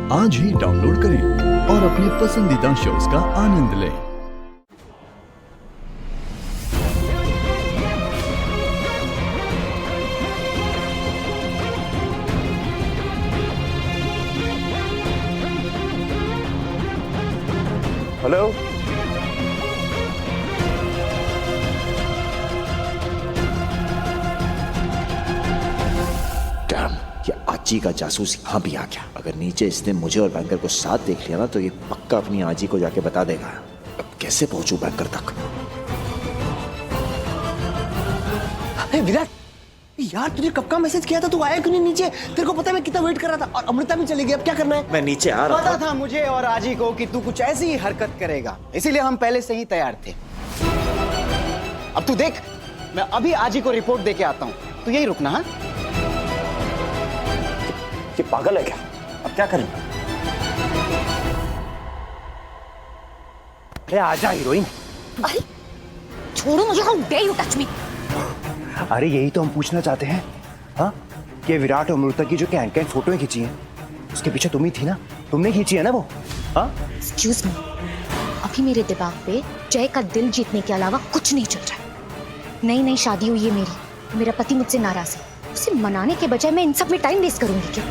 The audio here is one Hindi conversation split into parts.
आज ही डाउनलोड करें और अपने पसंदीदा शोज का आनंद लें। हेलो, ये आजी का जासूस यहाँ भी आ गया। अगर नीचे इसने मुझे और बैंकर को साथ देख लिया ना तो ये पक्का अपनी आजी को जाके बता देगा। अब कैसे पहुंचूं बैंकर तक? अरे विराट यार, तुझे कब का मैसेज किया था, तू आया क्यों नहीं नीचे? तेरे को पता है मैं कितना वेट कर रहा था और अमृता भी चली गई। अब क्या करना है? मैं नीचे आ रहा पता था मुझे और आजी को कि तू कुछ ऐसी ही हरकत करेगा, इसीलिए हम पहले से ही तैयार थे। अब तू देख, मैं अभी आजी को रिपोर्ट देके आता हूँ, तू यही रुकना। हाँ, ये पागल है क्या? अब क्या करें? अरे आजा हीरोइन। अरे छोड़ो मुझे, how dare you touch me. अरे यही तो हम पूछना चाहते हैं, हाँ, कि विराट और अमृता की जो कैंट फोटोएं खींची हैं, उसके पीछे तुम ही थी ना? तुमने खींची है ना वो? हाँ, एक्सक्यूज मी, अभी मेरे दिमाग पे जय का दिल जीतने के अलावा कुछ नहीं चल रहा है। नई नई शादी हुई है मेरी, मेरा पति मुझसे नाराज है। उसे मनाने के बजाय मैं इन सब में टाइम वेस्ट करूंगी क्या?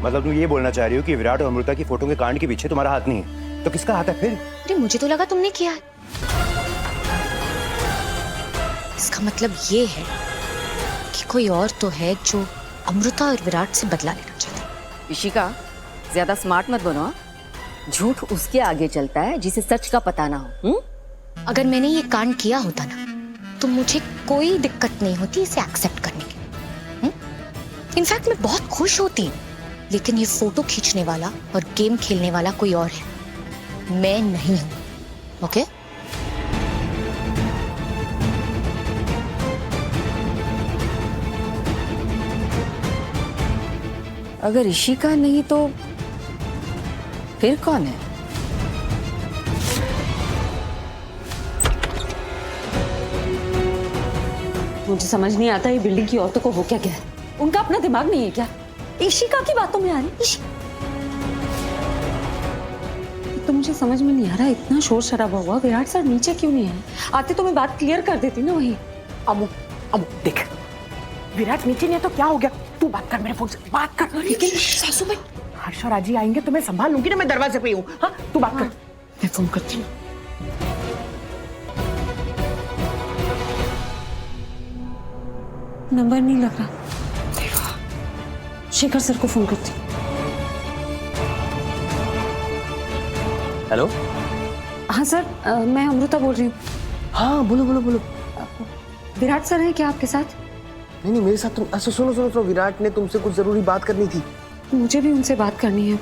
मतलब तुम ये बोलना चाह रही हो कि विराट और अमृता की फोटो के कांड के पीछे तुम्हारा हाथ नहीं है, तो किसका हाथ है फिर? अरे मुझे तो लगा तुमने किया है। इसका मतलब ये है कि कोई और तो है जो अमृता और विराट से बदला लेना चाहता है। इशिका, ज्यादा स्मार्ट मत बनो। झूठ उसके आगे चलता है जिसे सच का पता ना हो। अगर मैंने ये कांड किया होता ना तो मुझे कोई दिक्कत नहीं होती इसे एक्सेप्ट करने की। इनफैक्ट मैं बहुत खुश होती, लेकिन ये फोटो खींचने वाला और गेम खेलने वाला कोई और है, मैं नहीं हूं। ओके? अगर इशिका नहीं तो फिर कौन है? मुझे समझ नहीं आता ये बिल्डिंग की औरतों को हो क्या गया है। उनका अपना दिमाग नहीं है क्या? इशिका की बातों में आ रही। तो मुझे समझ में नहीं आ रहा, इतना शोर शराबा हुआ, विराट सर नीचे क्यों नहीं है? आते तो मैं बात क्लियर कर देती ना वहीं। अमू देख, विराट नीचे नहीं है तो क्या हो गया? तू बात कर मेरे फोन से, बात कर। लेकिन सासू माँ, हर्ष और आजी आएंगे तो मैं संभाल लूंगी ना, मैं दरवाजे पे ही हूँ। हाँ, तू बात कर, मैं फोन करती हूँ। नंबर नहीं लग रहा, शेखर सर को फोन करती हूँ। हेलो। हाँ सर, मैं अमृता बोल रही हूँ। हाँ बोलो बोलो बोलो। विराट सर हैं क्या आपके साथ? नहीं मेरे साथ तुम। अच्छा सुनो, विराट ने तुमसे कुछ जरूरी बात करनी थी। मुझे भी उनसे बात करनी है।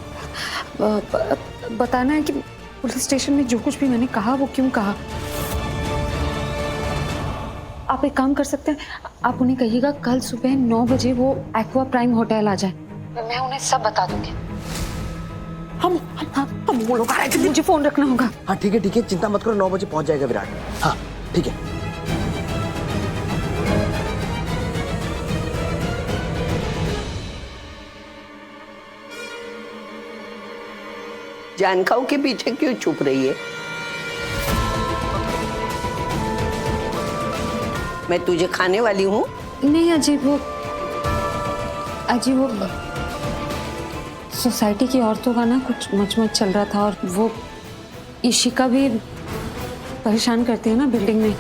बताना है कि पुलिस स्टेशन में जो कुछ भी मैंने कहा वो क्यों कहा। आप एक काम कर सकते हैं, आप उन्हें कहिएगा कल सुबह 9 बजे वो एक्वा प्राइम होटल आ जाए। मैं उन्हें सब बता दूंगी। हम वो लोग आ रहे थे। मुझे फोन रखना होगा। हाँ ठीक है, चिंता मत करो, 9 बजे पहुंच जाएगा विराट। हाँ ठीक है। जानकाओं के पीछे क्यों छुप रही है? मैं तुझे खाने वाली हूँ। नहीं अजीब, वो सोसाइटी की औरतों का ना कुछ मचमच चल रहा था और वो इशिका भी परेशान करती है ना बिल्डिंग में,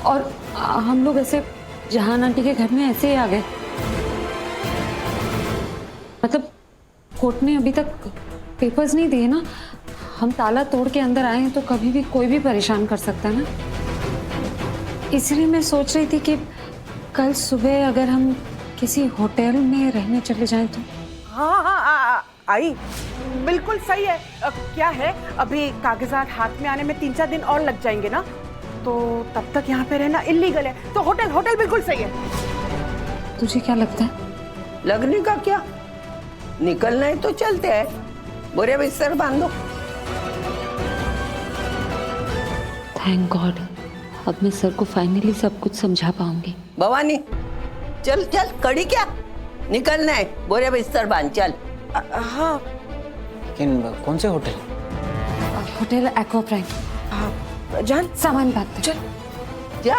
और हम लोग ऐसे जहान आंटी के घर में ऐसे ही आ गए। मतलब कोर्ट ने अभी तक पेपर्स नहीं दिए ना, हम ताला तोड़ के अंदर आए हैं तो कभी भी कोई भी परेशान कर सकता है ना। इसलिए मैं सोच रही थी कि कल सुबह अगर हम किसी होटल में रहने चले जाएं तो। हाँ, आई बिल्कुल सही है। क्या है, अभी कागजात हाथ में आने में 3-4 दिन और लग जाएंगे ना, तो तब तक यहाँ पे रहना इल्लीगल है। तो होटल बिल्कुल सही है। तुझे क्या लगता है? लगने का क्या, निकलना है तो चलते हैं। बोरे बिस्तर बांधो। थैंक गॉड, अब मैं सर को फाइनली सब कुछ समझा पाऊंगी। भवानी चल कड़ी क्या, निकलना है, बोरे बिस्तर बांध चल। हाँ लेकिन कौन से होटल? Hotel aqua prime. जान सामान बात चल। जा।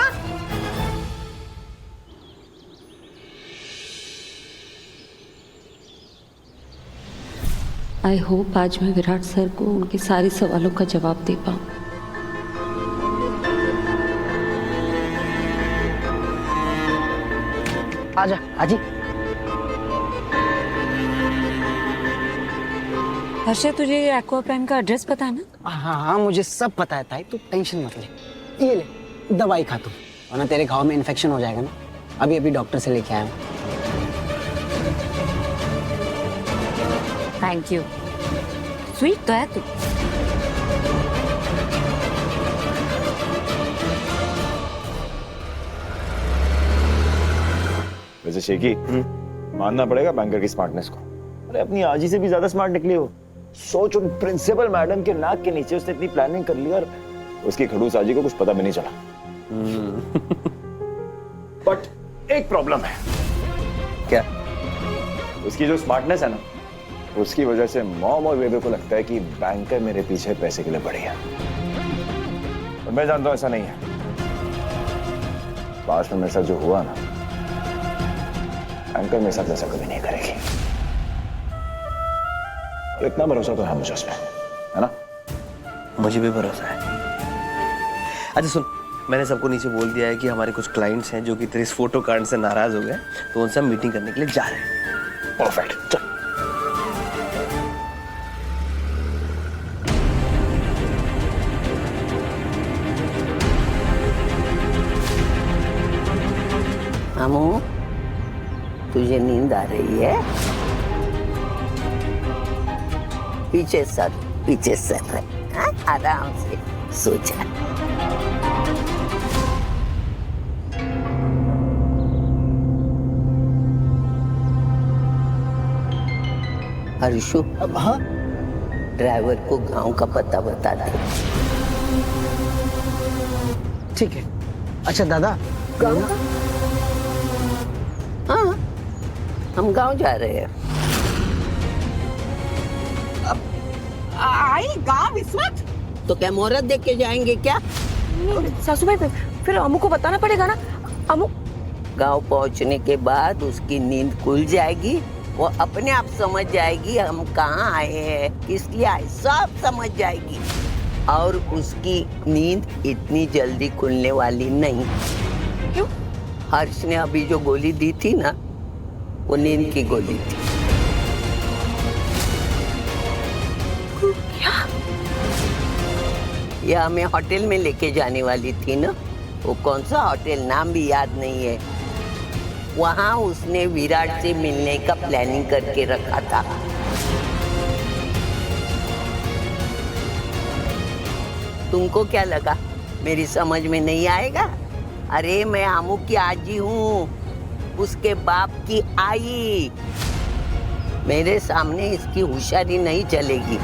आई होप आज मैं विराट सर को उनके सारे सवालों का जवाब दे पाऊँ। आजा आजी। हर्षद, तुझे ये एक्वा प्राइम का एड्रेस पता है ना? हाँ हाँ मुझे सब पता है ताई, तू टेंशन मत ले। ये ले दवाई खा तू, वरना तेरे घाव में इन्फेक्शन हो जाएगा ना। अभी अभी डॉक्टर से लेके आया हूँ। Thank you. स्वीट तो है तू। वैसे शेखी, मानना पड़ेगा बैंकर की स्मार्टनेस को। अरे अपनी आजी से भी ज्यादा स्मार्ट निकली हो। सोच, उन प्रिंसिपल मैडम के नाक के नीचे उसने इतनी प्लानिंग कर ली और उसकी खड़ूस आजी को कुछ पता भी नहीं चला। बट एक प्रॉब्लम है। क्या? उसकी जो स्मार्टनेस है ना, उसकी वजह से मॉम और बेबे को लगता है कि बैंकर मेरे पीछे पैसे के लिए पड़ी है। और मैं जानता हूं ऐसा नहीं है। पास में मेरे साथ जो हुआ ना, बैंकर मेरे साथ ऐसा कभी नहीं करेगी। और इतना भरोसा तो है मुझे उसमें, है ना? मुझे भी भरोसा है। अच्छा सुन, मैंने सबको नीचे बोल दिया है कि हमारे कुछ क्लाइंट्स हैं जो कि तेरे इस फोटो कार्ड से नाराज हो गए, तो उनसे हम मीटिंग करने के लिए जा रहे हैं। परफेक्ट, चल। अमू, तुझे नींद आ रही है? पीछे सर हाँ? आराम से सो जा। हर्षु, अब हाँ ड्राइवर को गांव का पता बता दे। ठीक है। अच्छा दादा, गांव का? हाँ, हम गांव जा रहे हैं। आई गाँव इस वक्त? तो क्या मुहूर्त देख के जाएंगे क्या? सासू भाई, फिर अम्मू को बताना पड़ेगा ना। अम्मू गांव पहुंचने के बाद उसकी नींद खुल जाएगी, वो अपने आप समझ जाएगी हम कहाँ आए हैं, किस लिए आए, सब समझ जाएगी। और उसकी नींद इतनी जल्दी खुलने वाली नहीं। क्यों? हर्ष ने अभी जो गोली दी थी ना, वो नींद की गोली थी। क्या? ये हमें होटल में लेके जाने वाली थी ना, वो कौन सा होटल नाम भी याद नहीं है, वहां उसने विराट से मिलने का प्लानिंग करके रखा था। तुमको क्या लगा मेरी समझ में नहीं आएगा? अरे मैं आमू की आजी हूँ, उसके बाप की आई। मेरे सामने इसकी होशियारी नहीं चलेगी।